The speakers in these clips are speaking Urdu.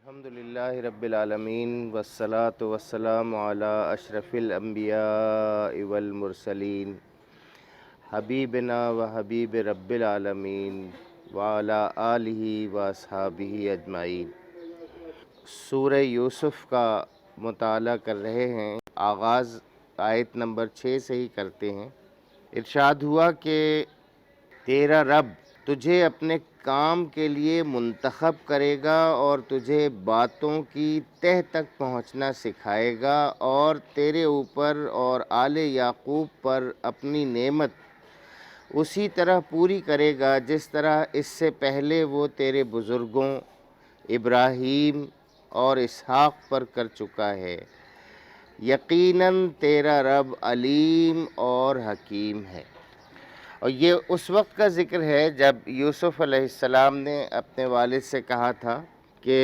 الحمدللہ رب العالمین والصلاة والسلام علی اشرف الانبیاء والمرسلین حبیبنا و حبیب رب العالمین وعلی آلہ و اصحابہ اجمعین۔ سورہ یوسف کا مطالعہ کر رہے ہیں۔ آغاز آیت نمبر 6 سے ہی کرتے ہیں۔ ارشاد ہوا کہ تیرا رب تجھے اپنے کام کے لیے منتخب کرے گا اور تجھے باتوں کی تہ تک پہنچنا سکھائے گا اور تیرے اوپر اور آل یعقوب پر اپنی نعمت اسی طرح پوری کرے گا جس طرح اس سے پہلے وہ تیرے بزرگوں ابراہیم اور اسحاق پر کر چکا ہے۔ یقیناً تیرا رب علیم اور حکیم ہے۔ اور یہ اس وقت کا ذکر ہے جب یوسف علیہ السلام نے اپنے والد سے کہا تھا کہ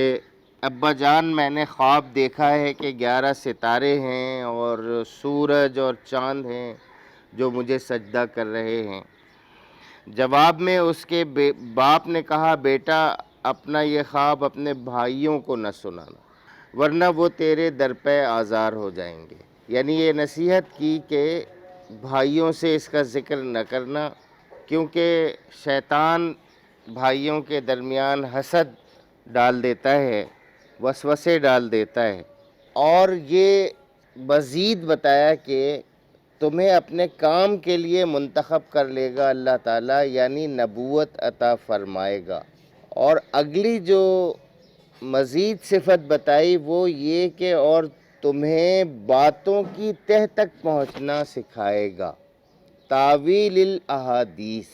ابا جان میں نے خواب دیکھا ہے کہ 11 ستارے ہیں اور سورج اور چاند ہیں جو مجھے سجدہ کر رہے ہیں۔ جواب میں اس کے باپ نے کہا بیٹا اپنا یہ خواب اپنے بھائیوں کو نہ سنانا ورنہ وہ تیرے در پہ آزار ہو جائیں گے۔ یعنی یہ نصیحت کی کہ بھائیوں سے اس کا ذکر نہ کرنا، کیونکہ شیطان بھائیوں کے درمیان حسد ڈال دیتا ہے، وسوسے ڈال دیتا ہے۔ اور یہ مزید بتایا کہ تمہیں اپنے کام کے لیے منتخب کر لے گا اللہ تعالیٰ، یعنی نبوت عطا فرمائے گا۔ اور اگلی جو مزید صفت بتائی وہ یہ کہ اور تمہیں باتوں کی تہ تک پہنچنا سکھائے گا۔ تاویل الاحادیث،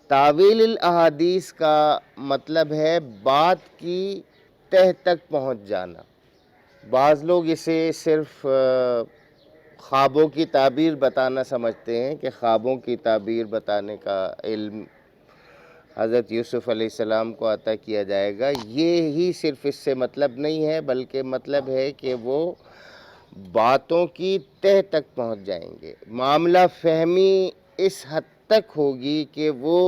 تاویل الاحادیث کا مطلب ہے بات کی تہ تک پہنچ جانا۔ بعض لوگ اسے صرف خوابوں کی تعبیر بتانا سمجھتے ہیں کہ خوابوں کی تعبیر بتانے کا علم حضرت یوسف علیہ السلام کو عطا کیا جائے گا۔ یہ ہی صرف اس سے مطلب نہیں ہے، بلکہ مطلب ہے کہ وہ باتوں کی تہ تک پہنچ جائیں گے۔ معاملہ فہمی اس حد تک ہوگی کہ وہ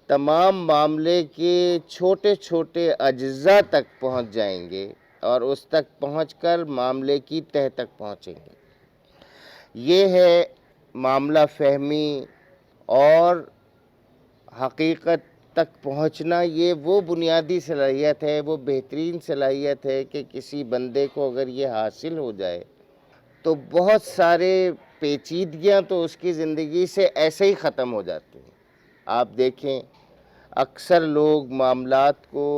تمام معاملے کے چھوٹے چھوٹے اجزاء تک پہنچ جائیں گے اور اس تک پہنچ کر معاملے کی تہ تک پہنچیں گے۔ یہ ہے معاملہ فہمی اور حقیقت تک پہنچنا۔ یہ وہ بنیادی صلاحیت ہے، وہ بہترین صلاحیت ہے کہ کسی بندے کو اگر یہ حاصل ہو جائے تو بہت سارے پیچیدگیاں تو اس کی زندگی سے ایسے ہی ختم ہو جاتی ہیں۔ آپ دیکھیں اکثر لوگ معاملات کو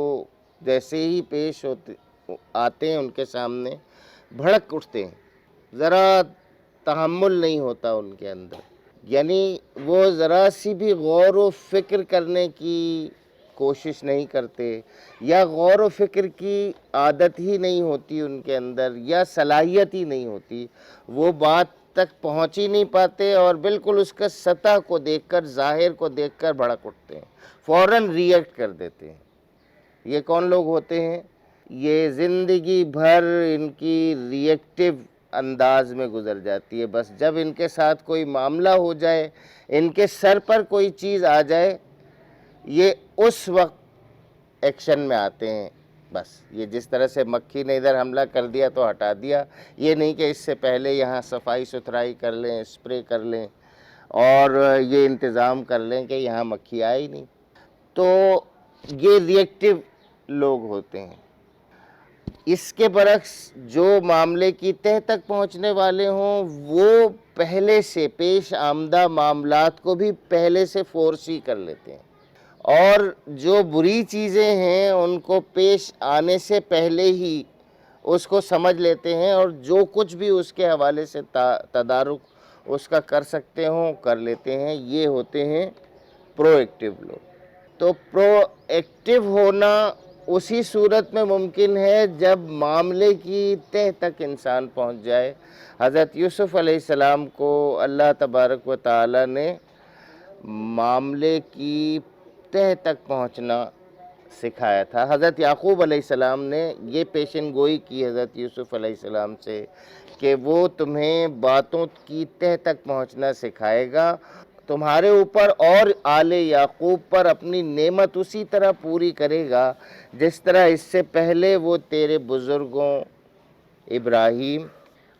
جیسے ہی پیش آتے ہیں ان کے سامنے بھڑک اٹھتے ہیں، ذرا تحمل نہیں ہوتا ان کے اندر، یعنی وہ ذرا سی بھی غور و فکر کرنے کی کوشش نہیں کرتے، یا غور و فکر کی عادت ہی نہیں ہوتی ان کے اندر، یا صلاحیت ہی نہیں ہوتی، وہ بات تک پہنچ ہی نہیں پاتے اور بالکل اس کا سطح کو دیکھ کر، ظاہر کو دیکھ کر بھڑک اٹھتے ہیں، فوراً ریئیکٹ کر دیتے ہیں۔ یہ کون لوگ ہوتے ہیں؟ یہ زندگی بھر ان کی ریئیکٹیو انداز میں گزر جاتی ہے۔ بس جب ان کے ساتھ کوئی معاملہ ہو جائے، ان کے سر پر کوئی چیز آ جائے، یہ اس وقت ایکشن میں آتے ہیں۔ بس یہ جس طرح سے مکھی نے ادھر حملہ کر دیا تو ہٹا دیا، یہ نہیں کہ اس سے پہلے یہاں صفائی ستھرائی کر لیں، اسپرے کر لیں اور یہ انتظام کر لیں کہ یہاں مکھی آئے ہی نہیں۔ تو یہ ریئیکٹیو لوگ ہوتے ہیں۔ اس کے برعکس جو معاملے کی تہ تک پہنچنے والے ہوں وہ پہلے سے پیش آمدہ معاملات کو بھی پہلے سے فورسی کر لیتے ہیں، اور جو بری چیزیں ہیں ان کو پیش آنے سے پہلے ہی اس کو سمجھ لیتے ہیں، اور جو کچھ بھی اس کے حوالے سے تدارک اس کا کر سکتے ہوں کر لیتے ہیں۔ یہ ہوتے ہیں پرو ایکٹیو لوگ۔ تو پرو ایکٹیو ہونا اسی صورت میں ممکن ہے جب معاملے کی تہ تک انسان پہنچ جائے۔ حضرت یوسف علیہ السلام کو اللہ تبارک و تعالی نے معاملے کی تہ تک پہنچنا سکھایا تھا۔ حضرت یعقوب علیہ السلام نے یہ پیشن گوئی کی حضرت یوسف علیہ السلام سے کہ وہ تمہیں باتوں کی تہ تک پہنچنا سکھائے گا، تمہارے اوپر اور آل یعقوب پر اپنی نعمت اسی طرح پوری کرے گا جس طرح اس سے پہلے وہ تیرے بزرگوں ابراہیم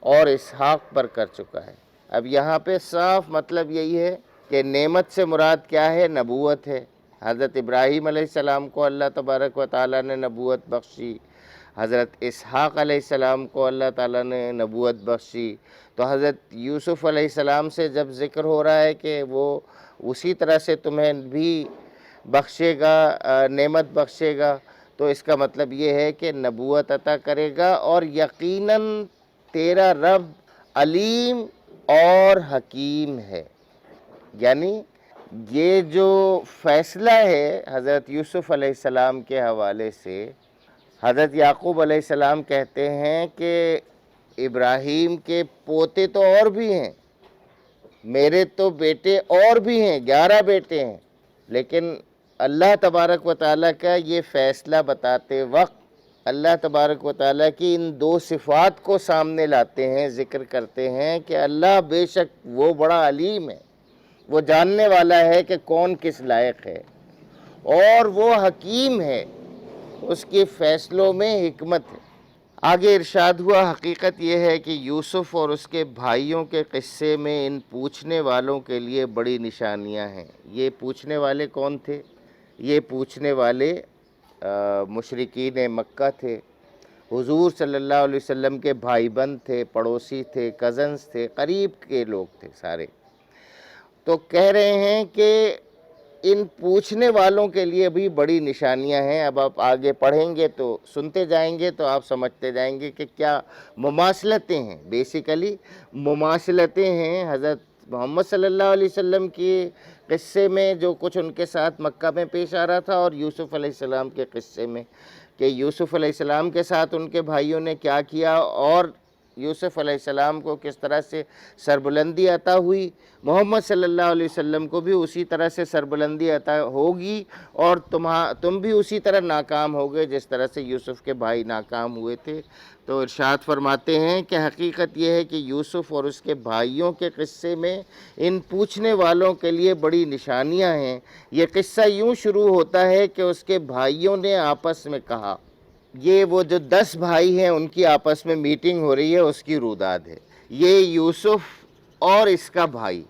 اور اسحاق پر کر چکا ہے۔ اب یہاں پہ صاف مطلب یہی ہے کہ نعمت سے مراد کیا ہے؟ نبوت ہے۔ حضرت ابراہیم علیہ السلام کو اللہ تبارک و تعالیٰ نے نبوت بخشی، حضرت اسحاق علیہ السلام کو اللہ تعالیٰ نے نبوت بخشی۔ تو حضرت یوسف علیہ السلام سے جب ذکر ہو رہا ہے کہ وہ اسی طرح سے تمہیں بھی بخشے گا، نعمت بخشے گا، تو اس کا مطلب یہ ہے کہ نبوت عطا کرے گا، اور یقیناً تیرا رب علیم اور حکیم ہے۔ یعنی یہ جو فیصلہ ہے حضرت یوسف علیہ السلام کے حوالے سے، حضرت یعقوب علیہ السلام کہتے ہیں کہ ابراہیم کے پوتے تو اور بھی ہیں، میرے تو بیٹے اور بھی ہیں، 11 بیٹے ہیں، لیکن اللہ تبارک و تعالیٰ کا یہ فیصلہ بتاتے وقت اللہ تبارک و تعالیٰ کی ان 2 صفات کو سامنے لاتے ہیں، ذکر کرتے ہیں کہ اللہ بے شک وہ بڑا علیم ہے، وہ جاننے والا ہے کہ کون کس لائق ہے، اور وہ حکیم ہے، اس کے فیصلوں میں حکمت ہے۔ آگے ارشاد ہوا، حقیقت یہ ہے کہ یوسف اور اس کے بھائیوں کے قصے میں ان پوچھنے والوں کے لیے بڑی نشانیاں ہیں۔ یہ پوچھنے والے کون تھے؟ یہ پوچھنے والے مشرکین مکہ تھے، حضور صلی اللہ علیہ وسلم کے بھائی بند تھے، پڑوسی تھے، کزنز تھے، قریب کے لوگ تھے سارے۔ تو کہہ رہے ہیں کہ ان پوچھنے والوں کے لیے بھی بڑی نشانیاں ہیں۔ اب آپ آگے پڑھیں گے تو سنتے جائیں گے تو آپ سمجھتے جائیں گے کہ کیا مماثلتیں ہیں، بیسیکلی مماثلتیں ہیں حضرت محمد صلی اللہ علیہ وسلم کی قصے میں جو کچھ ان کے ساتھ مکہ میں پیش آ رہا تھا، اور یوسف علیہ السلام کے قصے میں کہ یوسف علیہ السلام کے ساتھ ان کے بھائیوں نے کیا کیا، اور یوسف علیہ السلام کو کس طرح سے سربلندی عطا ہوئی، محمد صلی اللہ علیہ وسلم کو بھی اسی طرح سے سربلندی عطا ہوگی، اور تم بھی اسی طرح ناکام ہوگے جس طرح سے یوسف کے بھائی ناکام ہوئے تھے۔ تو ارشاد فرماتے ہیں کہ حقیقت یہ ہے کہ یوسف اور اس کے بھائیوں کے قصے میں ان پوچھنے والوں کے لیے بڑی نشانیاں ہیں۔ یہ قصہ یوں شروع ہوتا ہے کہ اس کے بھائیوں نے آپس میں کہا، یہ وہ جو 10 بھائی ہیں ان کی آپس میں میٹنگ ہو رہی ہے، اس کی روداد ہے۔ یہ یوسف اور اس کا بھائی،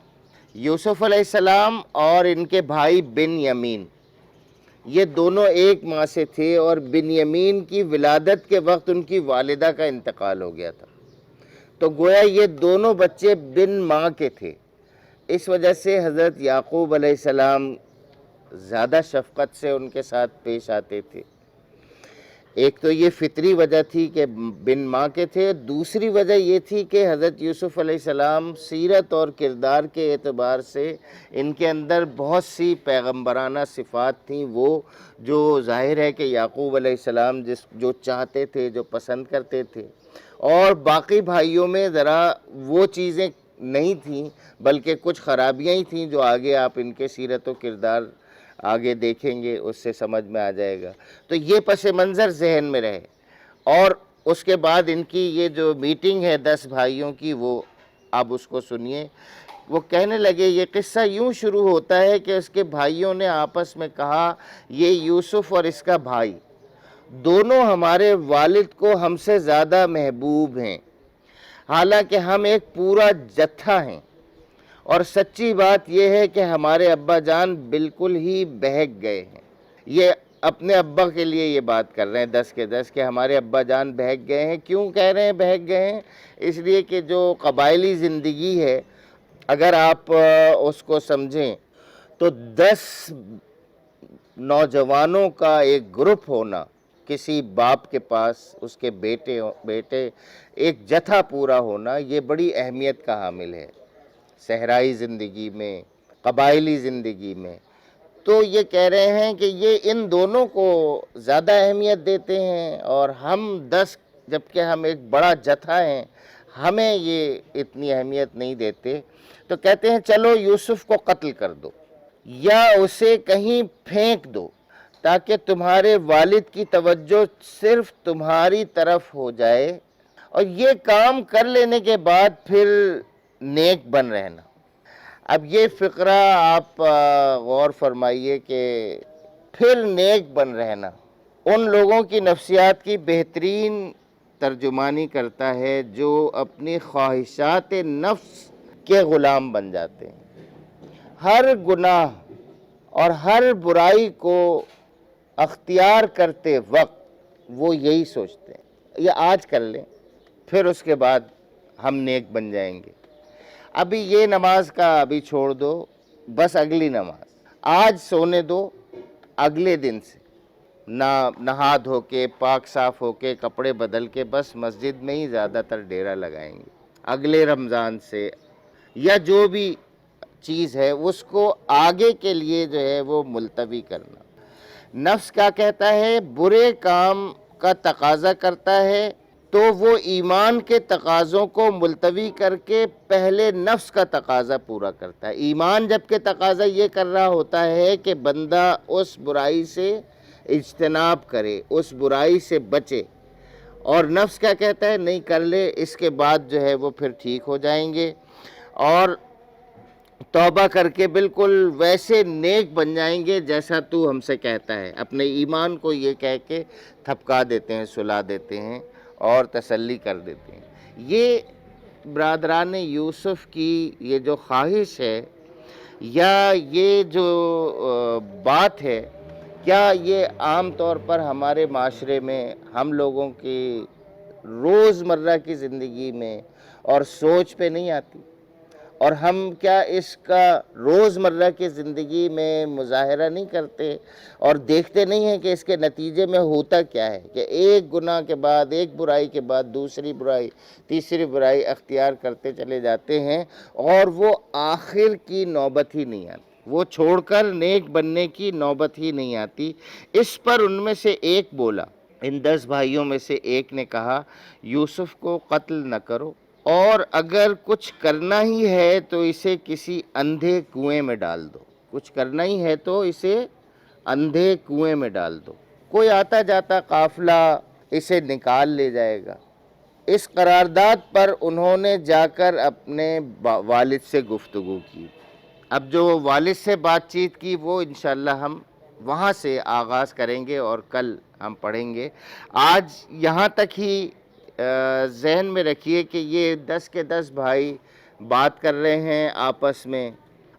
یوسف علیہ السلام اور ان کے بھائی بن یمین، یہ دونوں ایک ماں سے تھے، اور بن یمین کی ولادت کے وقت ان کی والدہ کا انتقال ہو گیا تھا، تو گویا یہ دونوں بچے بن ماں کے تھے۔ اس وجہ سے حضرت یعقوب علیہ السلام زیادہ شفقت سے ان کے ساتھ پیش آتے تھے۔ ایک تو یہ فطری وجہ تھی کہ بن ماں کے تھے، دوسری وجہ یہ تھی کہ حضرت یوسف علیہ السلام سیرت اور کردار کے اعتبار سے ان کے اندر بہت سی پیغمبرانہ صفات تھیں، وہ جو ظاہر ہے کہ یعقوب علیہ السلام جو چاہتے تھے، جو پسند کرتے تھے، اور باقی بھائیوں میں ذرا وہ چیزیں نہیں تھیں، بلکہ کچھ خرابیاں ہی تھیں جو آگے آپ ان کے سیرت و کردار آگے دیکھیں گے، اس سے سمجھ میں آ جائے گا۔ تو یہ پس منظر ذہن میں رہے، اور اس کے بعد ان کی یہ جو میٹنگ ہے 10 بھائیوں کی، وہ آپ اس کو سنیے۔ وہ کہنے لگے، یہ قصہ یوں شروع ہوتا ہے کہ اس کے بھائیوں نے آپس میں کہا، یہ یوسف اور اس کا بھائی دونوں ہمارے والد کو ہم سے زیادہ محبوب ہیں، حالانکہ ہم ایک پورا جتھا ہیں، اور سچی بات یہ ہے کہ ہمارے ابا جان بالکل ہی بہک گئے ہیں۔ یہ اپنے ابا کے لیے یہ بات کر رہے ہیں 10 کے 10 کہ ہمارے ابا جان بہک گئے ہیں۔ کیوں کہہ رہے ہیں بہک گئے ہیں؟ اس لیے کہ جو قبائلی زندگی ہے، اگر آپ اس کو سمجھیں تو 10 نوجوانوں کا ایک گروپ ہونا، کسی باپ کے پاس اس کے بیٹے ایک جتھا پورا ہونا، یہ بڑی اہمیت کا حامل ہے صحرائی زندگی میں، قبائلی زندگی میں۔ تو یہ کہہ رہے ہیں کہ یہ ان دونوں کو زیادہ اہمیت دیتے ہیں، اور ہم 10 جبکہ ہم ایک بڑا جتھا ہیں، ہمیں یہ اتنی اہمیت نہیں دیتے۔ تو کہتے ہیں چلو یوسف کو قتل کر دو، یا اسے کہیں پھینک دو، تاکہ تمہارے والد کی توجہ صرف تمہاری طرف ہو جائے، اور یہ کام کر لینے کے بعد پھر نیک بن رہنا۔ اب یہ فقرہ آپ غور فرمائیے کہ پھر نیک بن رہنا ان لوگوں کی نفسیات کی بہترین ترجمانی کرتا ہے جو اپنی خواہشات نفس کے غلام بن جاتے ہیں. ہر گناہ اور ہر برائی کو اختیار کرتے وقت وہ یہی سوچتے ہیں، یہ آج کر لیں پھر اس کے بعد ہم نیک بن جائیں گے. ابھی یہ نماز کا ابھی چھوڑ دو، بس اگلی نماز آج سونے دو، اگلے دن سے نہا دھو کے پاک صاف ہو کے کپڑے بدل کے بس مسجد میں ہی زیادہ تر ڈیرا لگائیں گے. اگلے رمضان سے یا جو بھی چیز ہے اس کو آگے کے لیے جو ہے وہ ملتوی کرنا. نفس کیا کہتا ہے؟ برے کام کا تقاضا کرتا ہے تو وہ ایمان کے تقاضوں کو ملتوی کر کے پہلے نفس کا تقاضا پورا کرتا ہے. ایمان جبکہ تقاضا یہ کر رہا ہوتا ہے کہ بندہ اس برائی سے اجتناب کرے، اس برائی سے بچے، اور نفس کیا کہتا ہے؟ نہیں کر لے، اس کے بعد جو ہے وہ پھر ٹھیک ہو جائیں گے اور توبہ کر کے بالکل ویسے نیک بن جائیں گے جیسا تو ہم سے کہتا ہے. اپنے ایمان کو یہ کہہ کے تھپکا دیتے ہیں، سلا دیتے ہیں اور تسلی کر دیتے ہیں. یہ برادران یوسف کی یہ جو خواہش ہے یا یہ جو بات ہے، کیا یہ عام طور پر ہمارے معاشرے میں ہم لوگوں کی روزمرہ کی زندگی میں اور سوچ پہ نہیں آتی؟ اور ہم کیا اس کا روزمرہ کی زندگی میں مظاہرہ نہیں کرتے اور دیکھتے نہیں ہیں کہ اس کے نتیجے میں ہوتا کیا ہے کہ ایک گناہ کے بعد، ایک برائی کے بعد دوسری برائی، تیسری برائی اختیار کرتے چلے جاتے ہیں اور وہ آخر کی نوبت ہی نہیں آتی، وہ چھوڑ کر نیک بننے کی نوبت ہی نہیں آتی. اس پر ان میں سے ایک بولا، ان 10 بھائیوں میں سے ایک نے کہا یوسف کو قتل نہ کرو، اور اگر کچھ کرنا ہی ہے تو اسے کسی اندھے کنویں میں ڈال دو. کچھ کرنا ہی ہے تو اسے اندھے کنویں میں ڈال دو، کوئی آتا جاتا قافلہ اسے نکال لے جائے گا. اس قرارداد پر انہوں نے جا کر اپنے والد سے گفتگو کی. اب جو والد سے بات چیت کی وہ انشاءاللہ ہم وہاں سے آغاز کریں گے اور کل ہم پڑھیں گے. آج یہاں تک ہی ذہن میں رکھیے کہ یہ 10 کے 10 بھائی بات کر رہے ہیں آپس میں،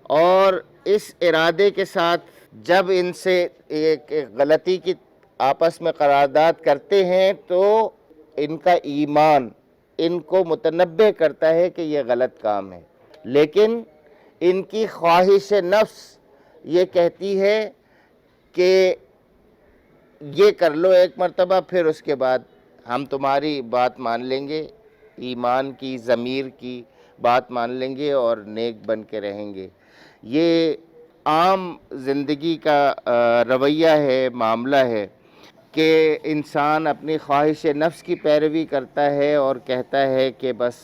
اور اس ارادے کے ساتھ جب ان سے ایک غلطی کی آپس میں قرارداد کرتے ہیں تو ان کا ایمان ان کو متنبہ کرتا ہے کہ یہ غلط کام ہے، لیکن ان کی خواہش نفس یہ کہتی ہے کہ یہ کر لو ایک مرتبہ، پھر اس کے بعد ہم تمہاری بات مان لیں گے، ایمان کی، ضمیر کی بات مان لیں گے اور نیک بن کے رہیں گے. یہ عام زندگی کا رویہ ہے، معاملہ ہے کہ انسان اپنی خواہش نفس کی پیروی کرتا ہے اور کہتا ہے کہ بس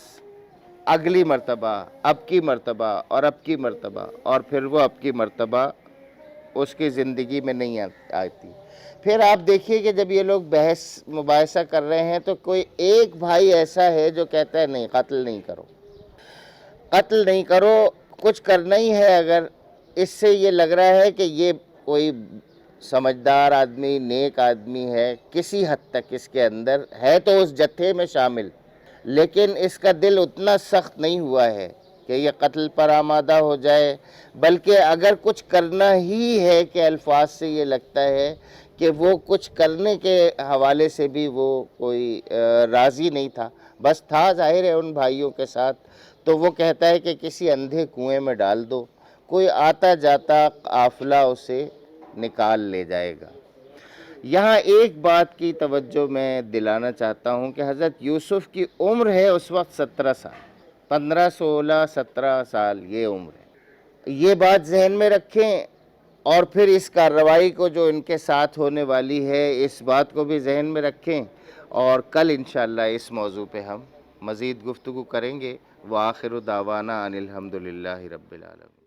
اگلی مرتبہ، اب کی مرتبہ اور اب کی مرتبہ، اور پھر وہ اب کی مرتبہ اس کی زندگی میں نہیں آتی. پھر آپ دیکھیے کہ جب یہ لوگ بحث مباحثہ کر رہے ہیں تو کوئی ایک بھائی ایسا ہے جو کہتا ہے نہیں، قتل نہیں کرو، قتل نہیں کرو. کچھ کرنا ہی ہے اگر اس سے یہ لگ رہا ہے کہ یہ کوئی سمجھدار آدمی، نیک آدمی ہے، کسی حد تک اس کے اندر ہے تو اس جتھے میں شامل، لیکن اس کا دل اتنا سخت نہیں ہوا ہے کہ یہ قتل پر آمادہ ہو جائے، بلکہ اگر کچھ کرنا ہی ہے کہ الفاظ سے یہ لگتا ہے کہ وہ کچھ کرنے کے حوالے سے بھی وہ کوئی راضی نہیں تھا، بس تھا ظاہر ہے ان بھائیوں کے ساتھ، تو وہ کہتا ہے کہ کسی اندھے کنویں میں ڈال دو، کوئی آتا جاتا قافلہ اسے نکال لے جائے گا. یہاں ایک بات کی توجہ میں دلانا چاہتا ہوں کہ حضرت یوسف کی عمر ہے اس وقت 17 سال، 15 16 17 سال یہ عمر ہے. یہ بات ذہن میں رکھیں اور پھر اس کارروائی کو جو ان کے ساتھ ہونے والی ہے اس بات کو بھی ذہن میں رکھیں، اور کل انشاءاللہ اس موضوع پہ ہم مزید گفتگو کریں گے. وآخر دعوانا ان الحمدللہ رب العالمین.